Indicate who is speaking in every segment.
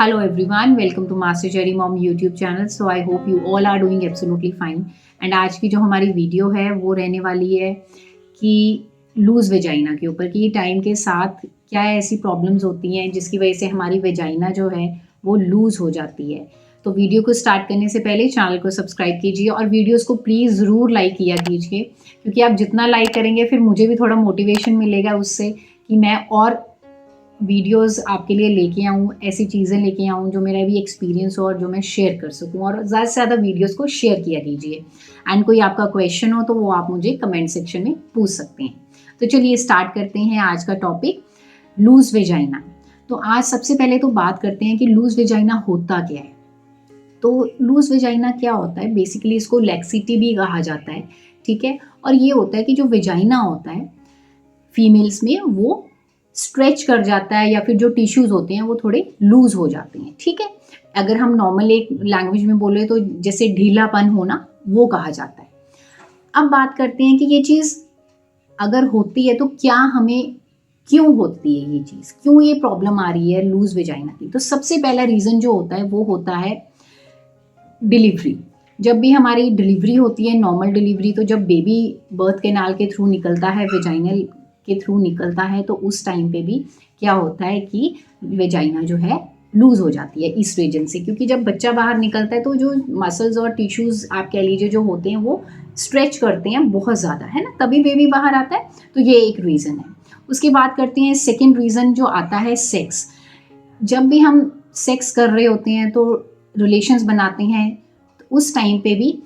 Speaker 1: Hello everyone, welcome to Master Cherry Mom YouTube channel. So I hope you all are doing absolutely fine. And आज की जो हमारी video है वो रहने वाली है कि लूज वेजाइना के ऊपर, कि टाइम के साथ क्या ऐसी प्रॉब्लम्स होती हैं जिसकी वजह से हमारी वेजाइना जो है वो लूज हो जाती है। तो वीडियो को स्टार्ट करने से पहले चैनल को सब्सक्राइब कीजिए और वीडियोस को प्लीज़ ज़रूर लाइक किया कीजिए, क्योंकि आप जितना लाइक करेंगे फिर मुझे भी थोड़ा मोटिवेशन मिलेगा उससे कि मैं और वीडियोस आपके लिए लेके आऊँ, ऐसी चीज़ें लेके आऊँ जो मेरा भी एक्सपीरियंस हो और जो मैं शेयर कर सकूँ। और ज़्यादा से ज़्यादा वीडियोस को शेयर किया कीजिए। एंड कोई आपका क्वेश्चन हो तो वो आप मुझे कमेंट सेक्शन में पूछ सकते हैं। तो चलिए स्टार्ट करते हैं आज का टॉपिक, लूज वेजाइना। तो आज सबसे पहले तो बात करते हैं कि लूज वेजाइना होता क्या है। तो लूज वेजाइना क्या होता है, बेसिकली इसको लैक्सिटी भी कहा जाता है, ठीक है। और ये होता है कि जो वेजाइना होता है फीमेल्स में वो स्ट्रेच कर जाता है, या फिर जो टिश्यूज होते हैं वो थोड़े लूज हो जाते हैं, ठीक है। अगर हम नॉर्मल एक लैंग्वेज में बोले तो जैसे ढीलापन होना वो कहा जाता है। अब बात करते हैं कि ये चीज़ अगर होती है तो क्या हमें क्यों होती है, ये चीज़ क्यों ये प्रॉब्लम आ रही है लूज वेजाइना की। तो सबसे पहला रीज़न जो होता है वो होता है डिलीवरी। जब भी हमारी डिलीवरी होती है, नॉर्मल डिलीवरी, तो जब बेबी बर्थ कैनाल के थ्रू निकलता है, वेजाइनल के थ्रू निकलता है, तो उस टाइम पे भी क्या होता है कि वेजाइना जो है लूज हो जाती है इस रीजन से, क्योंकि जब बच्चा बाहर निकलता है तो जो मसल्स और टिश्यूज आप कह लीजिए जो होते हैं वो स्ट्रेच करते हैं बहुत ज़्यादा, है ना, तभी बेबी बाहर आता है। तो ये एक रीज़न है। उसकी बात करते हैं सेकेंड रीज़न जो आता है सेक्स। जब भी हम सेक्स कर रहे होते हैं तो रिलेशंस बनाते हैं, तो उस टाइम पे भी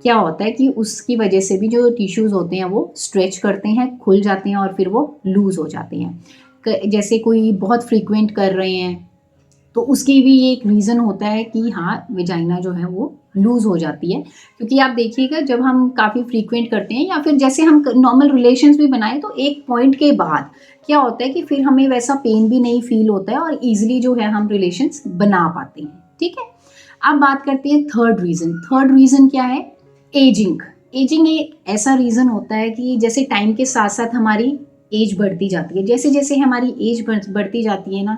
Speaker 1: क्या होता है कि उसकी वजह से भी जो टिश्यूज़ होते हैं वो स्ट्रेच करते हैं, खुल जाते हैं और फिर वो लूज़ हो जाते हैं। जैसे कोई बहुत फ्रीक्वेंट कर रहे हैं तो उसकी भी एक रीज़न होता है कि हाँ, वेजाइना जो है वो लूज़ हो जाती है। क्योंकि आप देखिएगा जब हम काफ़ी फ्रीक्वेंट करते हैं या फिर जैसे हम नॉर्मल रिलेशंस भी बनाएं, तो एक पॉइंट के बाद क्या होता है कि फिर हमें वैसा पेन भी नहीं फील होता है और ईजिली जो है हम रिलेशंस बना पाते हैं, ठीक है। अब बात करते हैं थर्ड रीज़न। थर्ड रीज़न क्या है? एजिंग। एजिंग एक ऐसा रीज़न होता है कि जैसे टाइम के साथ साथ हमारी एज बढ़ती जाती है। जैसे जैसे हमारी एज बढ़ती जाती है ना,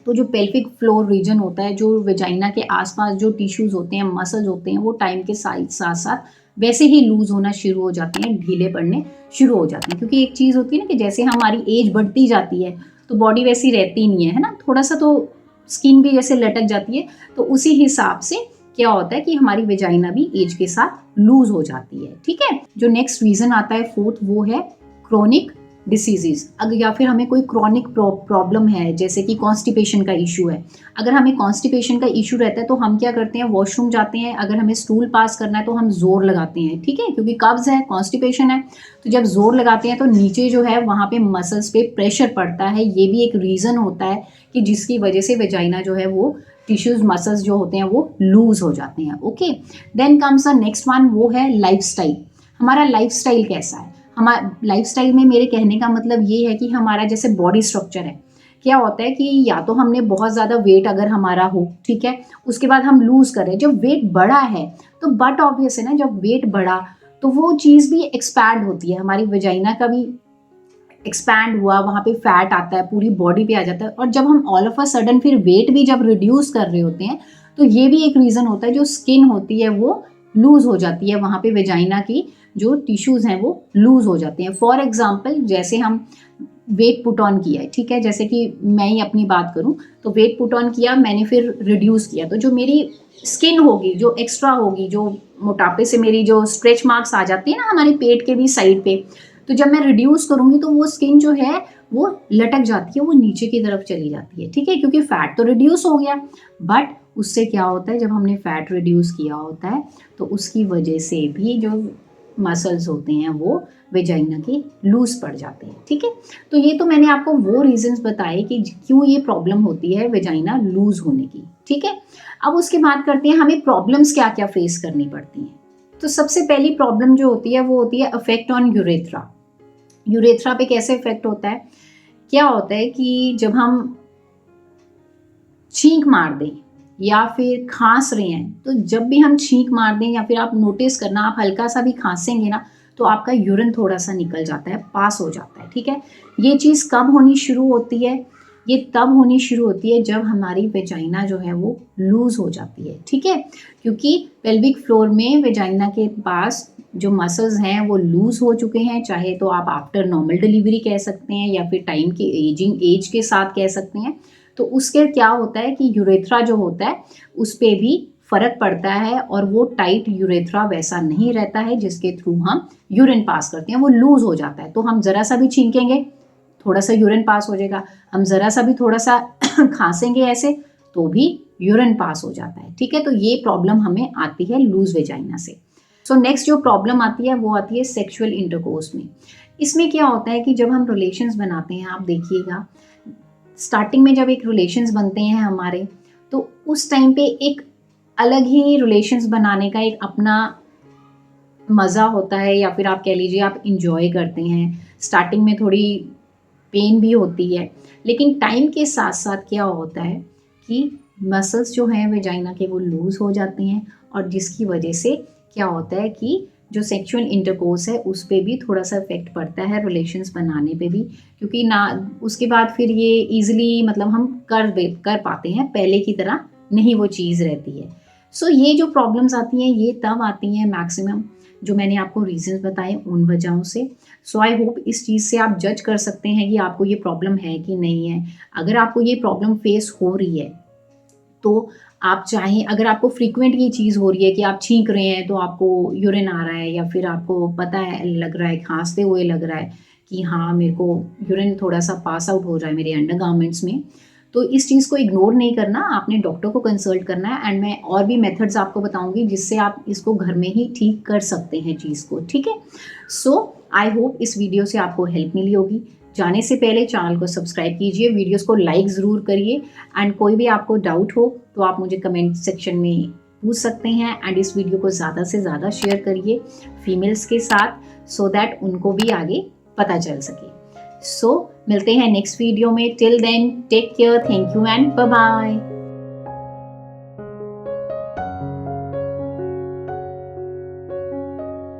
Speaker 1: तो जो पेल्विक फ्लोर रीजन होता है, जो वेजाइना के आसपास जो टिश्यूज होते हैं, मसल्स होते हैं, वो टाइम के साथ साथ वैसे ही लूज होना शुरू हो जाते हैं, ढीले पड़ने शुरू हो जाते हैं। क्योंकि एक चीज़ होती है ना कि जैसे हमारी एज बढ़ती जाती है तो बॉडी वैसी रहती नहीं है ना, थोड़ा सा तो स्किन भी जैसे लटक जाती है। तो उसी हिसाब से क्या होता है कि हमारी वेजाइना भी एज के साथ लूज हो जाती है, ठीक है। जो नेक्स्ट रीजन आता है फोर्थ, वो है क्रोनिक डिसीजेज। अगर या फिर हमें कोई क्रॉनिक प्रॉब्लम है, जैसे कि कॉन्स्टिपेशन का इशू है। अगर हमें कॉन्स्टिपेशन का इशू रहता है तो हम क्या करते हैं, वॉशरूम जाते हैं, अगर हमें स्टूल पास करना है तो हम जोर लगाते हैं, ठीक है, क्योंकि कब्ज है, कॉन्स्टिपेशन है। तो जब जोर लगाते हैं तो नीचे जो है वहाँ पे मसल्स पे प्रेशर पड़ता है। ये भी एक रीज़न होता है कि जिसकी वजह से वेजाइना जो है वो टिश्यूज मसल्स जो होते हैं वो लूज हो जाते हैं, okay. Then comes the next one, वो है लाइफस्टाइल। हमारा लाइफस्टाइल कैसा है? हमारा लाइफस्टाइल में मेरे कहने का मतलब ये है कि हमारा जैसे बॉडी स्ट्रक्चर है, क्या होता है कि या तो हमने बहुत ज़्यादा वेट अगर हमारा हो, ठीक है, उसके बाद हम लूज कर रहे हैं। जब वेट बढ़ा है तो बट ऑब्वियस है ना, जब वेट बढ़ा तो वो चीज़ भी एक्सपैंड होती है, हमारी वेजाइना का भी एक्सपैंड हुआ, वहाँ पे फैट आता है, पूरी बॉडी पे आ जाता है। और जब हम ऑल ऑफ अ सडन फिर वेट भी जब रिड्यूस कर रहे होते हैं तो ये भी एक रीज़न होता है, जो स्किन होती है वो लूज हो जाती है, वहाँ पे वेजाइना की जो टिश्यूज हैं वो लूज हो जाते हैं। फॉर एग्जाम्पल, जैसे हम वेट पुट ऑन किया है, ठीक है, जैसे कि मैं ही अपनी बात करूं तो वेट पुट ऑन किया मैंने, फिर रिड्यूस किया, तो जो मेरी स्किन होगी जो एक्स्ट्रा होगी, जो मोटापे से मेरी जो स्ट्रेच मार्क्स आ जाती है ना हमारे पेट के भी साइड पे, तो जब मैं रिड्यूस करूंगी तो वो स्किन जो है वो लटक जाती है, वो नीचे की तरफ चली जाती है, ठीक है, क्योंकि फैट तो रिड्यूस हो गया। बट उससे क्या होता है, जब हमने फैट रिड्यूस किया होता है तो उसकी वजह से भी जो मसल्स होते हैं वो वेजाइना के लूज पड़ जाते हैं, ठीक है। तो ये तो मैंने आपको वो रीजंस बताए कि क्यों ये प्रॉब्लम होती है वेजाइना लूज होने की, ठीक है। अब उसके बाद करते हैं हमें प्रॉब्लम्स क्या क्या फेस करनी पड़ती हैं। तो सबसे पहली प्रॉब्लम जो होती है वो होती है अफेक्ट ऑन यूरेथ्रा। यूरेथ्रा पे कैसे इफेक्ट होता है? क्या होता है कि जब हम छींक मार दें या फिर खांस रहे हैं, तो जब भी हम छींक मार दें या फिर आप नोटिस करना, आप हल्का सा भी खांसेंगे ना तो आपका यूरिन थोड़ा सा निकल जाता है, पास हो जाता है, ठीक है। ये चीज़ कब होनी शुरू होती है? ये तब होनी शुरू होती है जब हमारी वेजाइना जो है वो लूज हो जाती है, ठीक है, क्योंकि पेल्विक फ्लोर में वेजाइना के पास जो मसल्स हैं वो लूज हो चुके हैं, चाहे तो आप आफ्टर नॉर्मल डिलीवरी कह सकते हैं या फिर टाइम की एज के साथ कह सकते हैं। तो उसके क्या होता है कि यूरेथ्रा जो होता है उस पर भी फर्क पड़ता है और वो टाइट यूरेथ्रा वैसा नहीं रहता है जिसके थ्रू हम यूरिन पास करते हैं, वो लूज हो जाता है। तो हम जरा सा भी छींकेंगे थोड़ा सा यूरिन पास हो जाएगा, हम जरा सा भी थोड़ा सा खांसेंगे ऐसे तो भी यूरिन पास हो जाता है, ठीक है। तो ये प्रॉब्लम हमें आती है लूज वेजाइना से। सो नेक्स्ट जो प्रॉब्लम आती है वो आती है सेक्सुअल इंटरकोर्स में। इसमें क्या होता है कि जब हम रिलेशंस बनाते हैं, आप देखिएगा स्टार्टिंग में जब एक रिलेशंस बनते हैं हमारे, तो उस टाइम पे एक अलग ही रिलेशंस बनाने का एक अपना मज़ा होता है, या फिर आप कह लीजिए आप इंजॉय करते हैं। स्टार्टिंग में थोड़ी पेन भी होती है, लेकिन टाइम के साथ साथ क्या होता है कि मसल्स जो हैं वेजाइना के वो लूज़ हो जाते हैं, और जिसकी वजह से क्या होता है कि जो सेक्सुअल इंटरकोर्स है उस पे भी थोड़ा सा इफेक्ट पड़ता है, रिलेशंस बनाने पे भी, क्योंकि ना उसके बाद फिर ये इजीली मतलब हम कर पाते हैं, पहले की तरह नहीं वो चीज़ रहती है। सो ये जो प्रॉब्लम्स आती हैं ये तब आती हैं मैक्सिमम, जो मैंने आपको रीजंस बताए उन वजहों से। सो आई होप इस चीज़ से आप जज कर सकते हैं कि आपको ये प्रॉब्लम है कि नहीं है। अगर आपको ये प्रॉब्लम फेस हो रही है तो आप चाहें, अगर आपको फ्रीक्वेंट ये चीज़ हो रही है कि आप छींक रहे हैं तो आपको यूरिन आ रहा है, या फिर आपको पता है लग रहा है खांसते हुए लग रहा है कि हाँ मेरे को यूरिन थोड़ा सा पास आउट हो रहा है मेरे अंडरगारमेंट्स में, तो इस चीज़ को इग्नोर नहीं करना, आपने डॉक्टर को कंसल्ट करना है। एंड मैं और भी मेथड्स आपको बताऊंगी जिससे आप इसको घर में ही ठीक कर सकते हैं चीज़ को, ठीक है। सो आई होप इस वीडियो से आपको हेल्प मिली होगी। जाने से पहले चैनल को सब्सक्राइब कीजिए, वीडियोस को लाइक ज़रूर करिए, एंड कोई भी आपको डाउट हो तो आप मुझे कमेंट सेक्शन में पूछ सकते हैं। एंड इस वीडियो को ज़्यादा से ज़्यादा शेयर करिए फीमेल्स के साथ, सो दैट उनको भी आगे पता चल सके। सो मिलते हैं नेक्स्ट वीडियो में। Till then take care, thank you and bye bye.